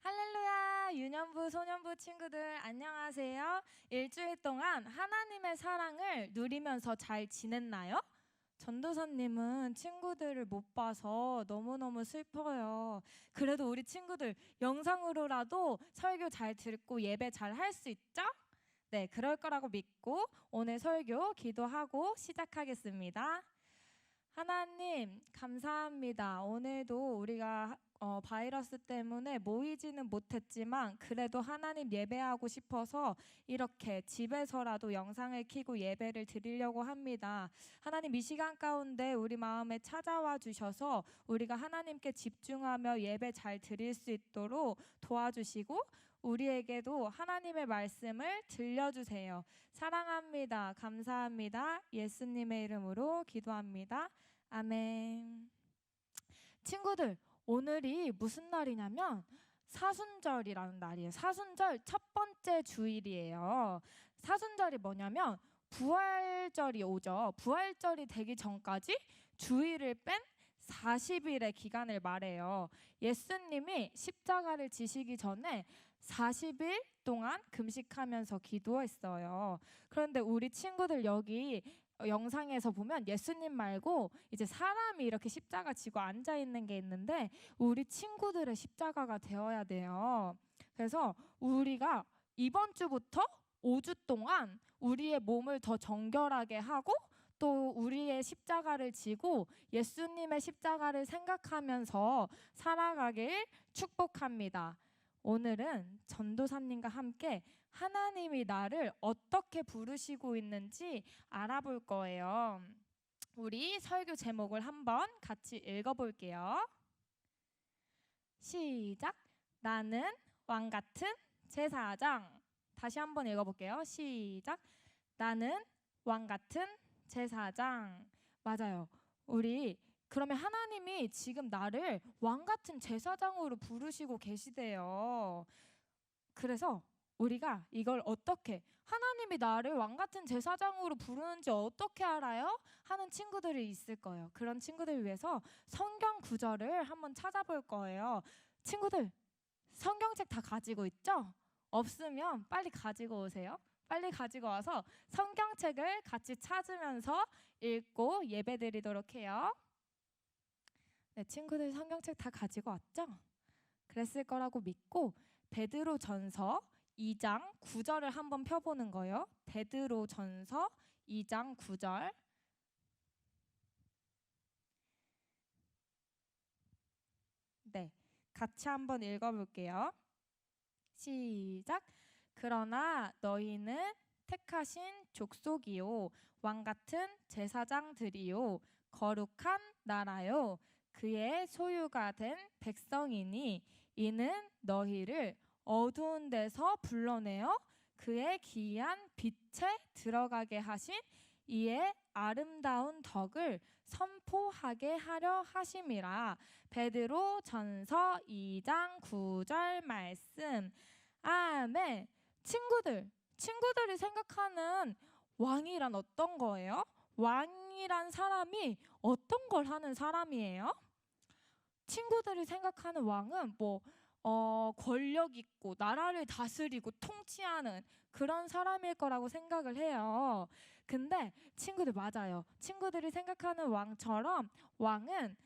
할렐루야! 유년부, 소년부 친구들 안녕하세요. 일주일 동안 하나님의 사랑을 누리면서 잘 지냈나요? 전도사님은 친구들을 못 봐서 너무너무 슬퍼요. 그래도 우리 친구들 영상으로라도 설교 잘 듣고 예배 잘 할 수 있죠? 네, 그럴 거라고 믿고 오늘 설교 기도하고 시작하겠습니다. 하나님, 감사합니다. 오늘도 우리가 바이러스 때문에 모이지는 못했지만 그래도 하나님 예배하고 싶어서 이렇게 집에서라도 영상을 켜고 예배를 드리려고 합니다. 하나님, 이 시간 가운데 우리 마음에 찾아와 주셔서 우리가 하나님께 집중하며 예배 잘 드릴 수 있도록 도와주시고 우리에게도 하나님의 말씀을 들려주세요. 사랑합니다. 감사합니다. 예수님의 이름으로 기도합니다. 아멘. 친구들, 오늘이 무슨 날이냐면 사순절이라는 날이에요. 사순절 첫 번째 주일이에요. 사순절이 뭐냐면 부활절이 오죠. 부활절이 되기 전까지 주일을 뺀 40일의 기간을 말해요. 예수님이 십자가를 지시기 전에 40일 동안 금식하면서 기도했어요. 그런데 우리 친구들 여기 영상에서 보면 예수님 말고 이제 사람이 이렇게 십자가 지고 앉아 있는 게 있는데 우리 친구들의 십자가가 되어야 돼요. 그래서 우리가 이번 주부터 5주 동안 우리의 몸을 더 정결하게 하고 또 우리의 십자가를 지고 예수님의 십자가를 생각하면서 살아가길 축복합니다. 오늘은 전도사님과 함께 하나님이 나를 어떻게 부르시고 있는지 알아볼 거예요. 우리 설교 제목을 한번 같이 읽어볼게요. 시작. 나는 왕 같은 제사장. 다시 한번 읽어볼게요. 시작. 나는 왕 같은 제사장. 맞아요. 우리 그러면 하나님이 지금 나를 왕 같은 제사장으로 부르시고 계시대요. 그래서 우리가 이걸 어떻게 하나님이 나를 왕 같은 제사장으로 부르는지 어떻게 알아요? 하는 친구들이 있을 거예요. 그런 친구들을 위해서 성경 구절을 한번 찾아볼 거예요. 친구들, 성경책 다 가지고 있죠? 없으면 빨리 가지고 오세요. 빨리 가지고 와서 성경책을 같이 찾으면서 읽고 예배드리도록 해요. 네, 친구들 성경책 다 가지고 왔죠? 그랬을 거라고 믿고 베드로전서 2장 9절을 한번 펴보는 거예요. 베드로전서 2장 9절. 네, 같이 한번 읽어볼게요. 시작. 그러나 너희는 택하신 족속이요 왕 같은 제사장들이요 거룩한 나라요 그의 소유가 된 백성이니 이는 너희를 어두운 데서 불러내어 그의 기이한 빛에 들어가게 하신 이의 아름다운 덕을 선포하게 하려 하심이라. 베드로 전서 2장 9절 말씀. 아멘. 친구들이 생각하는 왕이란 어떤 거예요? 왕이란 사람이 어떤 걸 하는 사람이에요? 친구들이 생각하는 왕은 권력 있고 나라를 다스리고 통치하는 그런 사람일 거라고 생각을 해요. 근데 친구들 맞아요. 친구들이 생각하는 왕처럼 왕은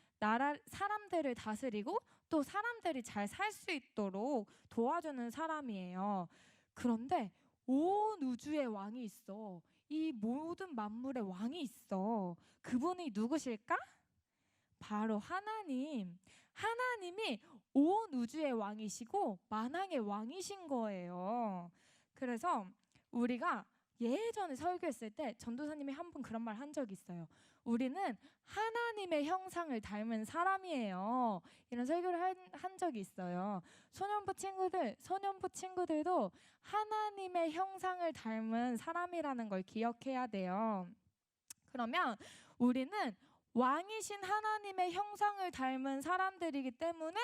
사람들을 다스리고 또 사람들이 잘 살 수 있도록 도와주는 사람이에요. 그런데 온 우주에 왕이 있어. 이 모든 만물에 왕이 있어. 그분이 누구실까? 바로 하나님. 하나님이 온 우주의 왕이시고 만왕의 왕이신 거예요. 그래서 우리가 예전에 설교했을 때 전도사님이 한 번 그런 말 한 적이 있어요. 우리는 하나님의 형상을 닮은 사람이에요. 이런 설교를 한 적이 있어요. 소년부 친구들도 하나님의 형상을 닮은 사람이라는 걸 기억해야 돼요. 그러면 우리는 왕이신 하나님의 형상을 닮은 사람들이기 때문에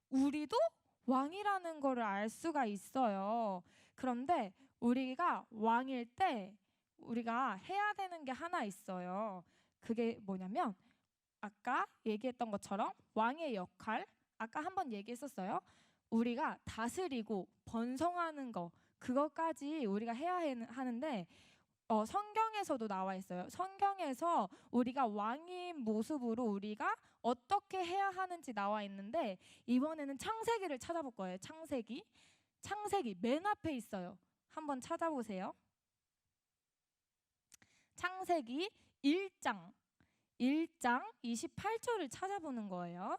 우리도 왕이라는 거를 알 수가 있어요. 그런데 우리가 왕일 때 우리가 해야 되는 게 하나 있어요. 그게 뭐냐면 아까 얘기했던 것처럼 왕의 역할, 아까 한번 얘기했었어요. 우리가 다스리고 번성하는 거 그것까지 우리가 해야 하는데 성경에서도 나와 있어요. 성경에서 우리가 왕인 모습으로 우리가 어떻게 해야 하는지 나와 있는데 이번에는 창세기를 찾아볼 거예요. 창세기 맨 앞에 있어요. 한번 찾아보세요. 창세기 1장 28절을 찾아보는 거예요.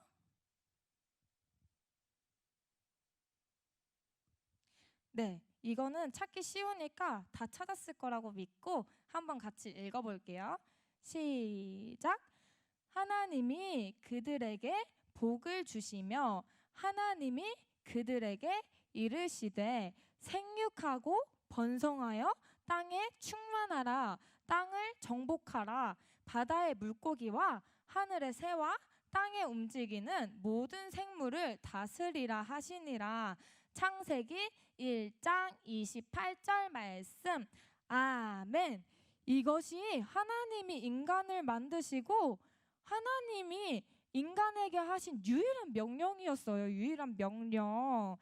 네, 이거는 찾기 쉬우니까 다 찾았을 거라고 믿고 한번 같이 읽어볼게요. 시작. 하나님이 그들에게 복을 주시며 하나님이 그들에게 이르시되 생육하고 번성하여 땅에 충만하라. 땅을 정복하라. 바다의 물고기와 하늘의 새와 땅에 움직이는 모든 생물을 다스리라 하시니라. 창세기 1장 28절 말씀. 아멘. 이것이 하나님이 인간을 만드시고 하나님이 인간에게 하신 유일한 명령이었어요. 유일한 명령.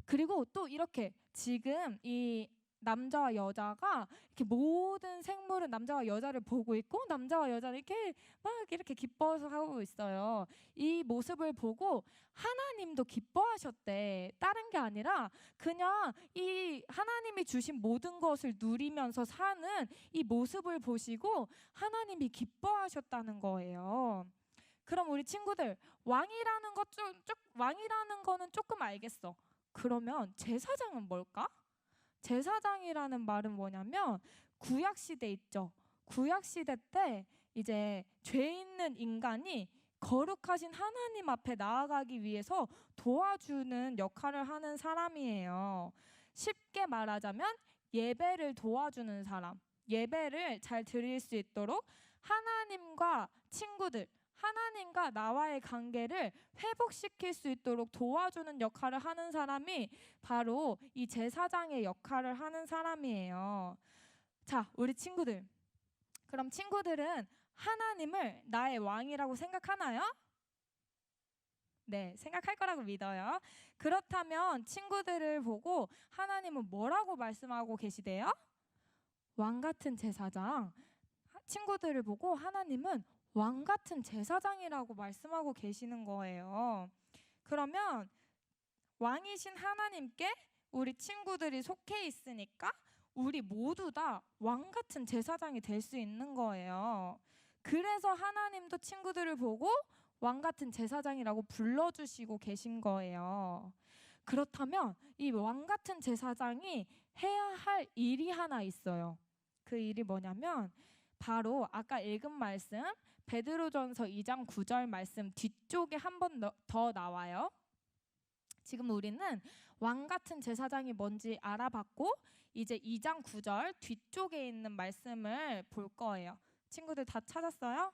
그리고 또 이렇게 지금 이 남자와 여자가 이렇게 모든 생물은 남자와 여자를 보고 있고 남자와 여자는 이렇게 막 이렇게 기뻐서 하고 있어요. 이 모습을 보고 하나님도 기뻐하셨대. 다른 게 아니라 그냥 이 하나님이 주신 모든 것을 누리면서 사는 이 모습을 보시고 하나님이 기뻐하셨다는 거예요. 그럼 우리 친구들 왕이라는 거는 조금 알겠어. 그러면 제사장은 뭘까? 제사장이라는 말은 뭐냐면 구약 시대 있죠. 구약 시대 때 이제 죄 있는 인간이 거룩하신 하나님 앞에 나아가기 위해서 도와주는 역할을 하는 사람이에요. 쉽게 말하자면 예배를 도와주는 사람. 예배를 잘 드릴 수 있도록 하나님과 하나님과 나와의 관계를 회복시킬 수 있도록 도와주는 역할을 하는 사람이 바로 이 제사장의 역할을 하는 사람이에요. 자, 우리 친구들. 그럼 친구들은 하나님을 나의 왕이라고 생각하나요? 네, 생각할 거라고 믿어요. 그렇다면 친구들을 보고 하나님은 뭐라고 말씀하고 계시대요? 왕 같은 제사장. 친구들을 보고 하나님은 왕 같은 제사장이라고 말씀하고 계시는 거예요. 그러면 왕이신 하나님께 우리 친구들이 속해 있으니까 우리 모두 다 왕 같은 제사장이 될 수 있는 거예요. 그래서 하나님도 친구들을 보고 왕 같은 제사장이라고 불러주시고 계신 거예요. 그렇다면 이 왕 같은 제사장이 해야 할 일이 하나 있어요. 그 일이 뭐냐면 바로 아까 읽은 말씀 베드로전서 2장 9절 말씀 뒤쪽에 한 번 더 나와요. 지금 우리는 왕 같은 제사장이 뭔지 알아봤고 이제 2장 9절 뒤쪽에 있는 말씀을 볼 거예요. 친구들 다 찾았어요?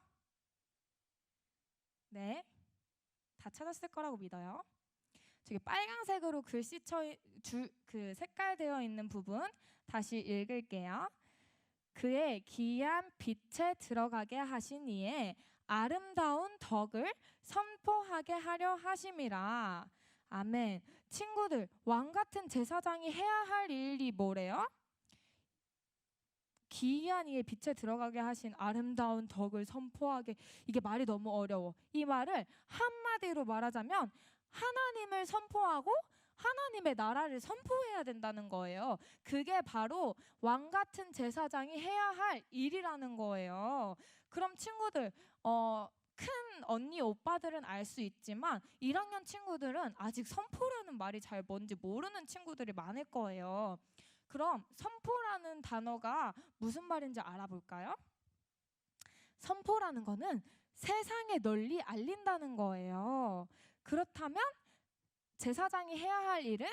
네, 다 찾았을 거라고 믿어요. 저기 빨간색으로 글씨 그 색깔 되어 있는 부분 다시 읽을게요. 그의 기이한 빛에 들어가게 하신 이에 아름다운 덕을 선포하게 하려 하심이라. 아멘. 친구들, 왕 같은 제사장이 해야 할 일이 뭐래요? 기이한 이의 빛에 들어가게 하신 아름다운 덕을 선포하게. 이게 말이 너무 어려워. 이 말을 한마디로 말하자면 하나님을 선포하고 하나님의 나라를 선포해야 된다는 거예요. 그게 바로 왕 같은 제사장이 해야 할 일이라는 거예요. 그럼 친구들, 큰 언니 오빠들은 알 수 있지만 1학년 친구들은 아직 선포라는 말이 잘 뭔지 모르는 친구들이 많을 거예요. 그럼 선포라는 단어가 무슨 말인지 알아볼까요? 선포라는 거는 세상에 널리 알린다는 거예요. 그렇다면 제사장이 해야 할 일은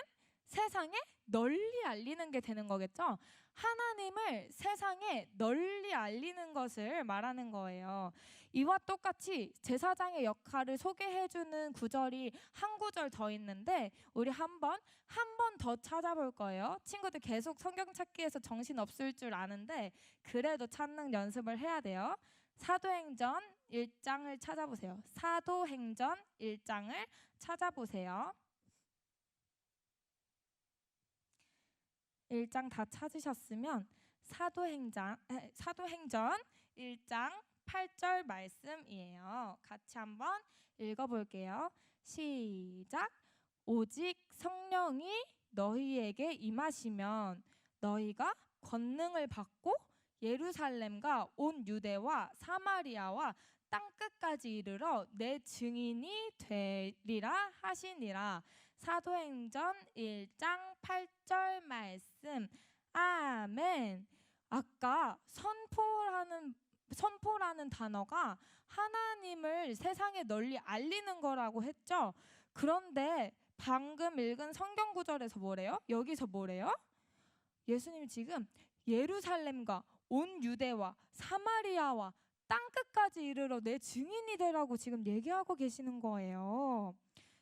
세상에 널리 알리는 게 되는 거겠죠? 하나님을 세상에 널리 알리는 것을 말하는 거예요. 이와 똑같이 제사장의 역할을 소개해주는 구절이 한 구절 더 있는데 우리 한 번 더 찾아볼 거예요. 친구들 계속 성경 찾기에서 정신 없을 줄 아는데 그래도 찾는 연습을 해야 돼요. 사도행전 1장을 찾아보세요. 사도행전 1장을 찾아보세요. 1장 다 찾으셨으면 사도행전 1장 8절 말씀이에요. 같이 한번 읽어볼게요. 시작. 오직 성령이 너희에게 임하시면 너희가 권능을 받고 예루살렘과 온 유대와 사마리아와 땅 끝까지 이르러 내 증인이 되리라 하시니라. 사도행전 1장 8절 말씀. 아멘. 아까 선포라는 단어가 하나님을 세상에 널리 알리는 거라고 했죠. 그런데 방금 읽은 성경 구절에서 뭐래요? 여기서 뭐래요? 예수님이 지금 예루살렘과 온 유대와 사마리아와 땅 끝까지 이르러 내 증인이 되라고 지금 얘기하고 계시는 거예요.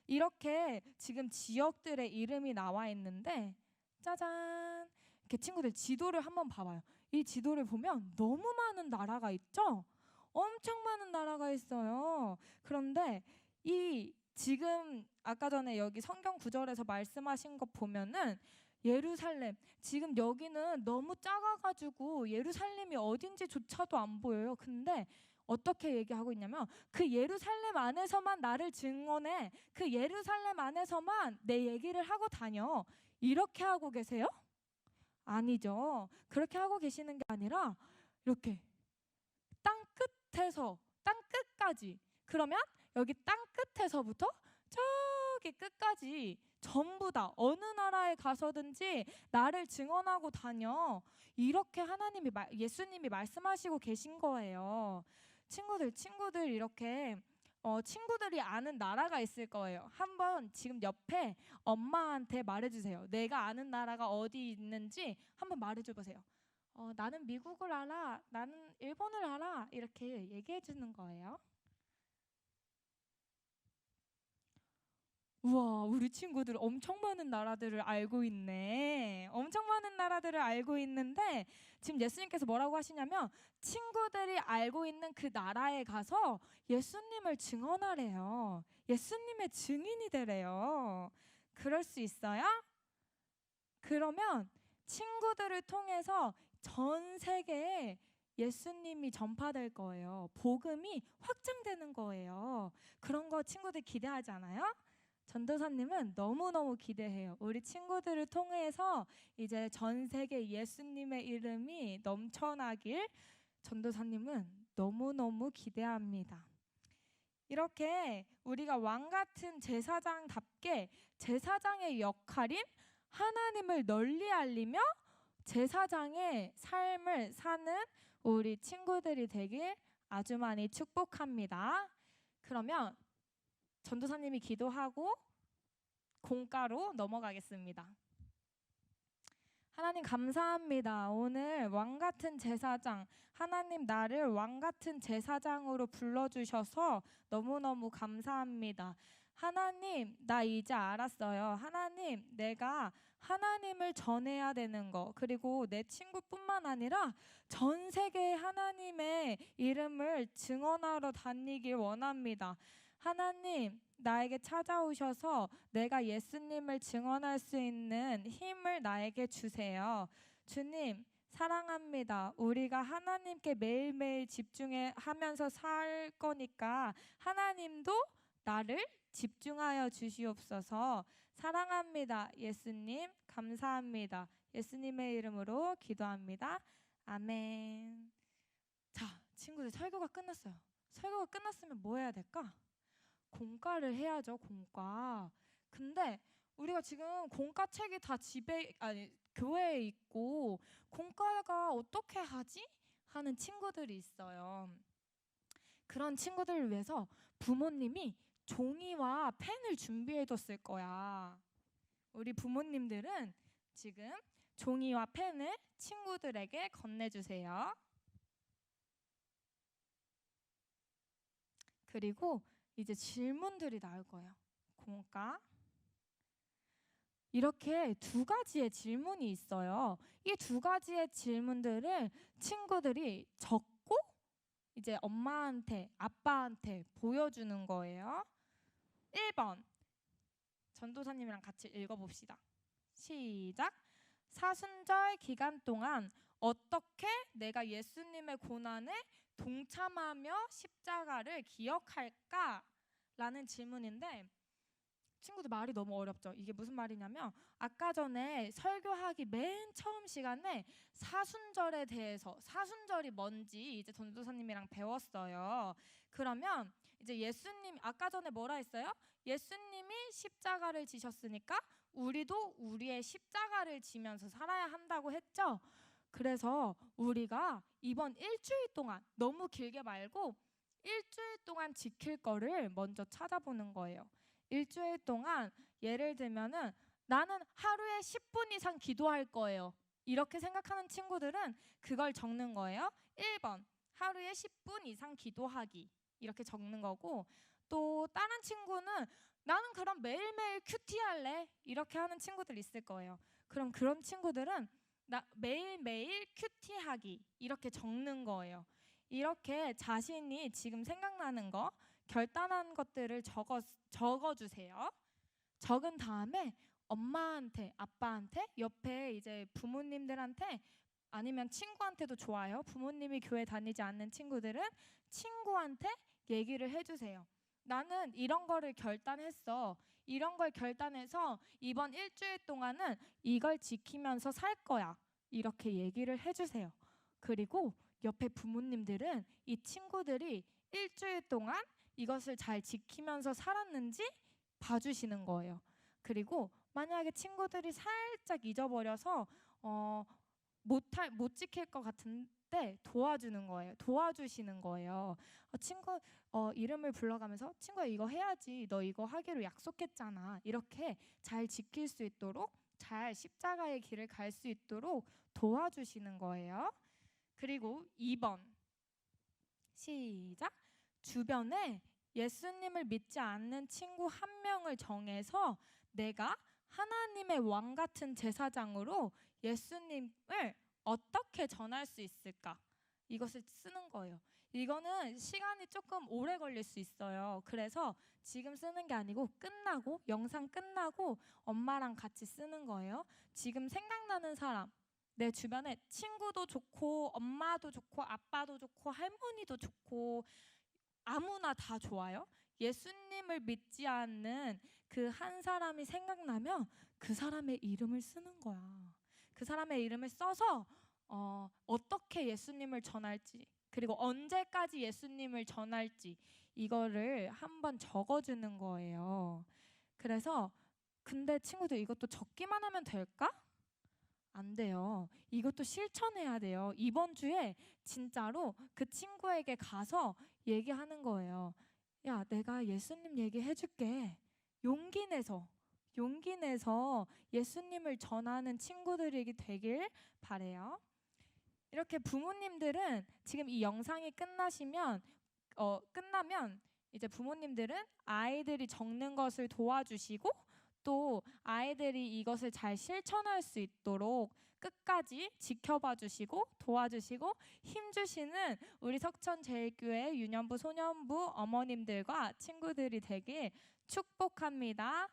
이렇게 지금 지역들의 이름이 나와 있는데 짜잔, 이렇게 친구들 지도를 한번 봐봐요. 이 지도를 보면 너무 많은 나라가 있죠? 엄청 많은 나라가 있어요. 그런데 이 지금 아까 전에 여기 성경 구절에서 말씀하신 것 보면은 예루살렘, 지금 여기는 너무 작아가지고 예루살렘이 어딘지조차도 안 보여요. 근데 어떻게 얘기하고 있냐면 그 예루살렘 안에서만 나를 증언해, 그 예루살렘 안에서만 내 얘기를 하고 다녀, 이렇게 하고 계세요? 아니죠. 그렇게 하고 계시는 게 아니라 이렇게 땅 끝에서 땅 끝까지, 그러면 여기 땅 끝에서부터 저기 끝까지 전부 다 어느 나라에 가서든지 나를 증언하고 다녀, 이렇게 예수님이 말씀하시고 계신 거예요. 친구들 이렇게 친구들이 아는 나라가 있을 거예요. 한번 지금 옆에 엄마한테 말해주세요. 내가 아는 나라가 어디 있는지 한번 말해줘 보세요. 나는 미국을 알아, 나는 일본을 알아, 이렇게 얘기해 주는 거예요. 우와, 우리 친구들 엄청 많은 나라들을 알고 있네. 엄청 많은 나라들을 알고 있는데 지금 예수님께서 뭐라고 하시냐면 친구들이 알고 있는 그 나라에 가서 예수님을 증언하래요. 예수님의 증인이 되래요. 그럴 수 있어요? 그러면 친구들을 통해서 전 세계에 예수님이 전파될 거예요. 복음이 확장되는 거예요. 그런 거 친구들 기대하지 않아요? 전도사님은 너무너무 기대해요. 우리 친구들을 통해서 이제 전 세계 예수님의 이름이 넘쳐나길 전도사님은 너무너무 기대합니다. 이렇게 우리가 왕 같은 제사장답게 제사장의 역할인 하나님을 널리 알리며 제사장의 삶을 사는 우리 친구들이 되길 아주 많이 축복합니다. 그러면 전도사님이 기도하고 공가로 넘어가겠습니다. 하나님 감사합니다. 오늘 왕같은 제사장, 하나님 나를 왕같은 제사장으로 불러주셔서 너무너무 감사합니다. 하나님, 나 이제 알았어요. 하나님, 내가 하나님을 전해야 되는 거, 그리고 내 친구뿐만 아니라 전 세계 하나님의 이름을 증언하러 다니길 원합니다. 하나님, 나에게 찾아오셔서 내가 예수님을 증언할 수 있는 힘을 나에게 주세요. 주님, 사랑합니다. 우리가 하나님께 매일매일 집중하면서 살 거니까 하나님도 나를 집중하여 주시옵소서. 사랑합니다. 예수님, 감사합니다. 예수님의 이름으로 기도합니다. 아멘. 자, 친구들 설교가 끝났어요. 설교가 끝났으면 뭐 해야 될까? 공과를 해야죠. 공과. 근데 우리가 지금 공과 책이 다 교회에 있고 공과가 어떻게 하지? 하는 친구들이 있어요. 그런 친구들을 위해서 부모님이 종이와 펜을 준비해뒀을 거야. 우리 부모님들은 지금 종이와 펜을 친구들에게 건네주세요. 그리고 이제 질문들이 나올 거예요. 공과. 이렇게 두 가지의 질문이 있어요. 이 두 가지의 질문들을 친구들이 적고 이제 엄마한테, 아빠한테 보여주는 거예요. 1번. 전도사님이랑 같이 읽어봅시다. 시작. 사순절 기간 동안 어떻게 내가 예수님의 고난에 동참하며 십자가를 기억할까? 라는 질문인데 친구들 말이 너무 어렵죠. 이게 무슨 말이냐면 아까 전에 설교하기 맨 처음 시간에 사순절에 대해서 사순절이 뭔지 이제 전도사님이랑 배웠어요. 그러면 이제 예수님 아까 전에 뭐라 했어요? 예수님이 십자가를 지셨으니까 우리도 우리의 십자가를 지면서 살아야 한다고 했죠. 그래서 우리가 이번 일주일 동안 너무 길게 말고 일주일 동안 지킬 거를 먼저 찾아보는 거예요. 일주일 동안 예를 들면은 나는 하루에 10분 이상 기도할 거예요. 이렇게 생각하는 친구들은 그걸 적는 거예요. 1번 하루에 10분 이상 기도하기 이렇게 적는 거고 또 다른 친구는 나는 그럼 매일매일 큐티 할래 이렇게 하는 친구들 있을 거예요. 그럼 그런 친구들은 나 매일매일 큐티 하기 이렇게 적는 거예요. 이렇게 자신이 지금 생각나는 거 결단한 것들을 적어주세요. 적은 다음에 엄마한테, 아빠한테, 옆에 이제 부모님들한테 아니면 친구한테도 좋아요. 부모님이 교회 다니지 않는 친구들은 친구한테 얘기를 해주세요. 나는 이런 거를 결단했어. 이런 걸 결단해서 이번 일주일 동안은 이걸 지키면서 살 거야. 이렇게 얘기를 해주세요. 그리고 옆에 부모님들은 이 친구들이 일주일 동안 이것을 잘 지키면서 살았는지 봐주시는 거예요. 그리고 만약에 친구들이 살짝 잊어버려서 못 지킬 것 같은데 도와주는 거예요. 도와주시는 거예요. 친구 이름을 불러가면서 친구야 이거 해야지. 너 이거 하기로 약속했잖아. 이렇게 잘 지킬 수 있도록 잘 십자가의 길을 갈 수 있도록 도와주시는 거예요. 그리고 2번 시작. 주변에 예수님을 믿지 않는 친구 한 명을 정해서 내가 하나님의 왕 같은 제사장으로 예수님을 어떻게 전할 수 있을까? 이것을 쓰는 거예요. 이거는 시간이 조금 오래 걸릴 수 있어요. 그래서 지금 쓰는 게 아니고 끝나고 영상 끝나고 엄마랑 같이 쓰는 거예요. 지금 생각나는 사람 내 주변에 친구도 좋고 엄마도 좋고 아빠도 좋고 할머니도 좋고 아무나 다 좋아요. 예수님을 믿지 않는 그 한 사람이 생각나면 그 사람의 이름을 쓰는 거야. 그 사람의 이름을 써서 어떻게 예수님을 전할지 그리고 언제까지 예수님을 전할지 이거를 한번 적어주는 거예요. 그래서 근데 친구들 이것도 적기만 하면 될까? 안 돼요. 이것도 실천해야 돼요. 이번 주에 진짜로 그 친구에게 가서 얘기하는 거예요. 야, 내가 예수님 얘기해 줄게. 용기 내서 예수님을 전하는 친구들이 되길 바래요. 이렇게 부모님들은 지금 이 영상이 끝나면 이제 부모님들은 아이들이 적는 것을 도와주시고 또 아이들이 이것을 잘 실천할 수 있도록 끝까지 지켜봐 주시고 도와주시고 힘주시는 우리 석천제일교회 유년부 소년부 어머님들과 친구들이 되길 축복합니다.